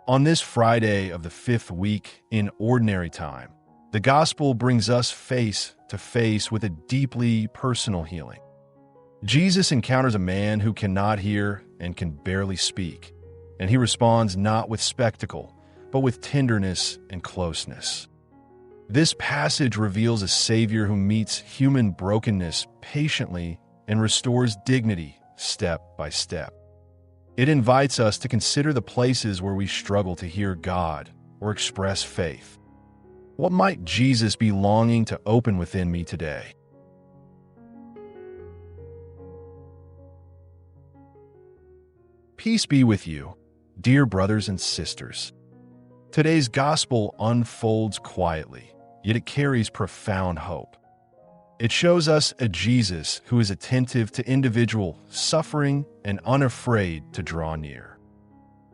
On this Friday of the 5th week in Ordinary Time, the Gospel brings us face to face with a deeply personal healing. Jesus encounters a man who cannot hear and can barely speak, and he responds not with spectacle, but with tenderness and closeness. This passage reveals a Savior who meets human brokenness patiently and restores dignity step by step. It invites us to consider the places where we struggle to hear God or express faith. What might Jesus be longing to open within me today? Peace be with you, dear brothers and sisters. Today's gospel unfolds quietly, yet it carries profound hope. It shows us a Jesus who is attentive to individual suffering and unafraid to draw near.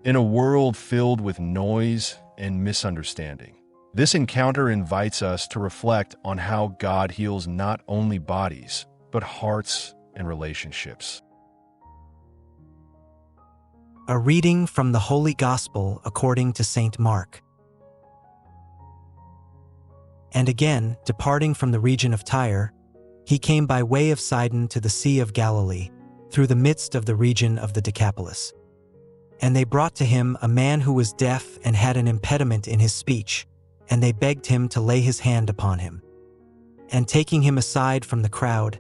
In a world filled with noise and misunderstanding, this encounter invites us to reflect on how God heals not only bodies, but hearts and relationships. A reading from the Holy Gospel according to St. Mark. And again, departing from the region of Tyre, he came by way of Sidon to the Sea of Galilee, through the midst of the region of the Decapolis. And they brought to him a man who was deaf and had an impediment in his speech, and they begged him to lay his hand upon him. And taking him aside from the crowd,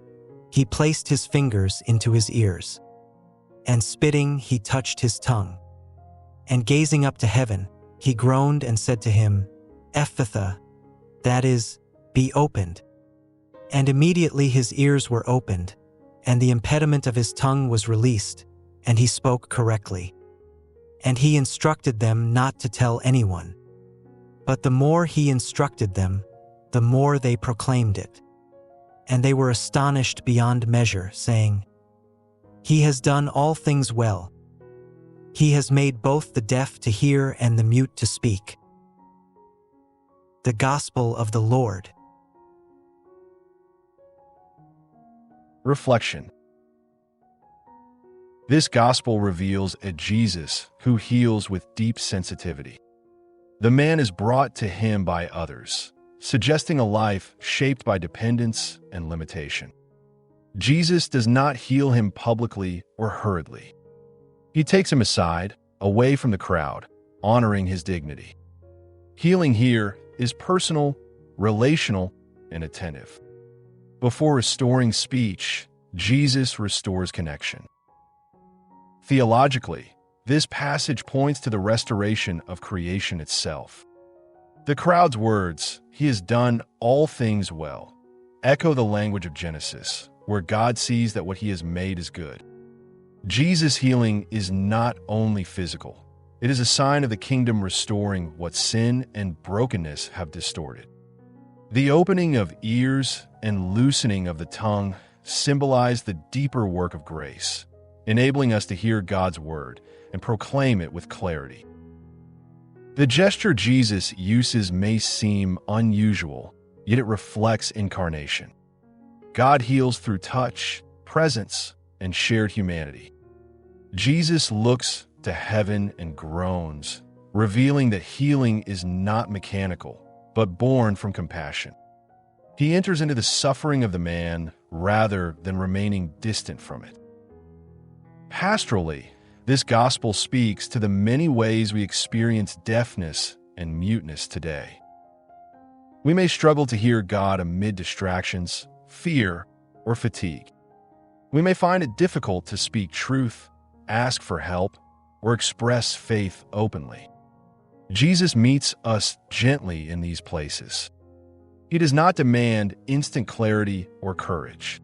he placed his fingers into his ears. And spitting, he touched his tongue. And gazing up to heaven, he groaned and said to him, Ephphatha, that is, be opened. And immediately his ears were opened, and the impediment of his tongue was released, and he spoke correctly. And he instructed them not to tell anyone. But the more he instructed them, the more they proclaimed it. And they were astonished beyond measure, saying, He has done all things well. He has made both the deaf to hear and the mute to speak. The Gospel of the Lord. Reflection. This gospel reveals a Jesus who heals with deep sensitivity. The man is brought to him by others, suggesting a life shaped by dependence and limitation. Jesus does not heal him publicly or hurriedly. He takes him aside, away from the crowd, honoring his dignity. Healing here is personal, relational, and attentive. Before restoring speech, Jesus restores connection. Theologically, this passage points to the restoration of creation itself. The crowd's words, "He has done all things well," echo the language of Genesis, where God sees that what he has made is good. Jesus' healing is not only physical, it is a sign of the kingdom restoring what sin and brokenness have distorted. The opening of ears and loosening of the tongue symbolize the deeper work of grace, enabling us to hear God's word and proclaim it with clarity. The gesture Jesus uses may seem unusual, yet it reflects incarnation. God heals through touch, presence, and shared humanity. Jesus looks to heaven and groans, revealing that healing is not mechanical, but born from compassion. He enters into the suffering of the man rather than remaining distant from it. Pastorally, this gospel speaks to the many ways we experience deafness and muteness today. We may struggle to hear God amid distractions, fear, or fatigue. We may find it difficult to speak truth, ask for help, or express faith openly. Jesus meets us gently in these places. He does not demand instant clarity or courage.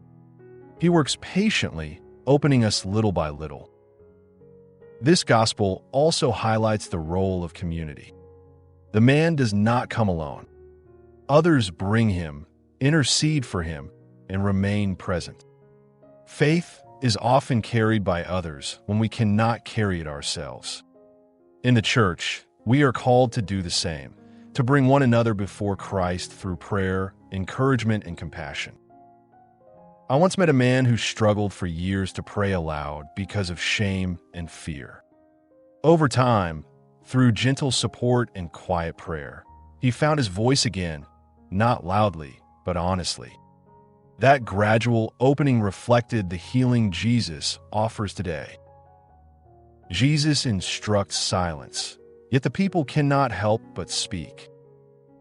He works patiently, opening us little by little. This gospel also highlights the role of community. The man does not come alone. Others bring him, intercede for him, and remain present. Faith is often carried by others when we cannot carry it ourselves. In the church, we are called to do the same, to bring one another before Christ through prayer, encouragement, and compassion. I once met a man who struggled for years to pray aloud because of shame and fear. Over time, Through gentle support and quiet prayer, he found his voice again, not loudly, but honestly. That gradual opening reflected the healing Jesus offers today. Jesus instructs silence, yet the people cannot help but speak.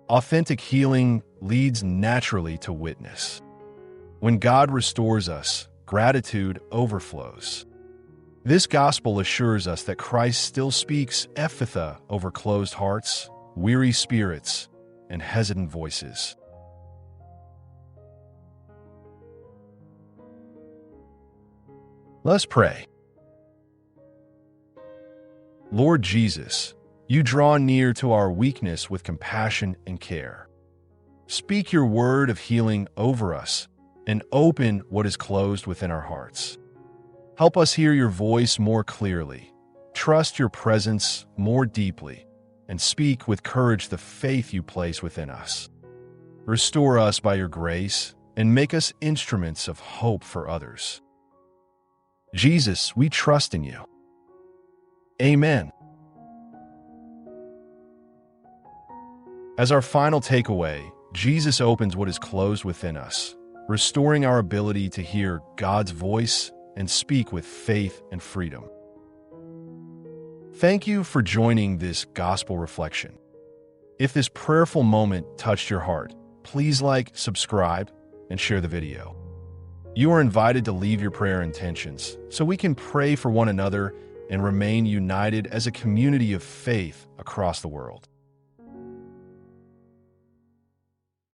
Authentic healing leads naturally to witness. When God restores us, gratitude overflows. This gospel assures us that Christ still speaks Ephphatha over closed hearts, weary spirits, and hesitant voices. Let's pray. Lord Jesus, you draw near to our weakness with compassion and care. Speak your word of healing over us and open what is closed within our hearts. Help us hear your voice more clearly, trust your presence more deeply, and speak with courage the faith you place within us. Restore us by your grace and make us instruments of hope for others. Jesus, we trust in you. Amen. As our final takeaway, Jesus opens what is closed within us, restoring our ability to hear God's voice and speak with faith and freedom. Thank you for joining this gospel reflection. If this prayerful moment touched your heart, please like, subscribe, and share the video. You are invited to leave your prayer intentions so we can pray for one another and remain united as a community of faith across the world.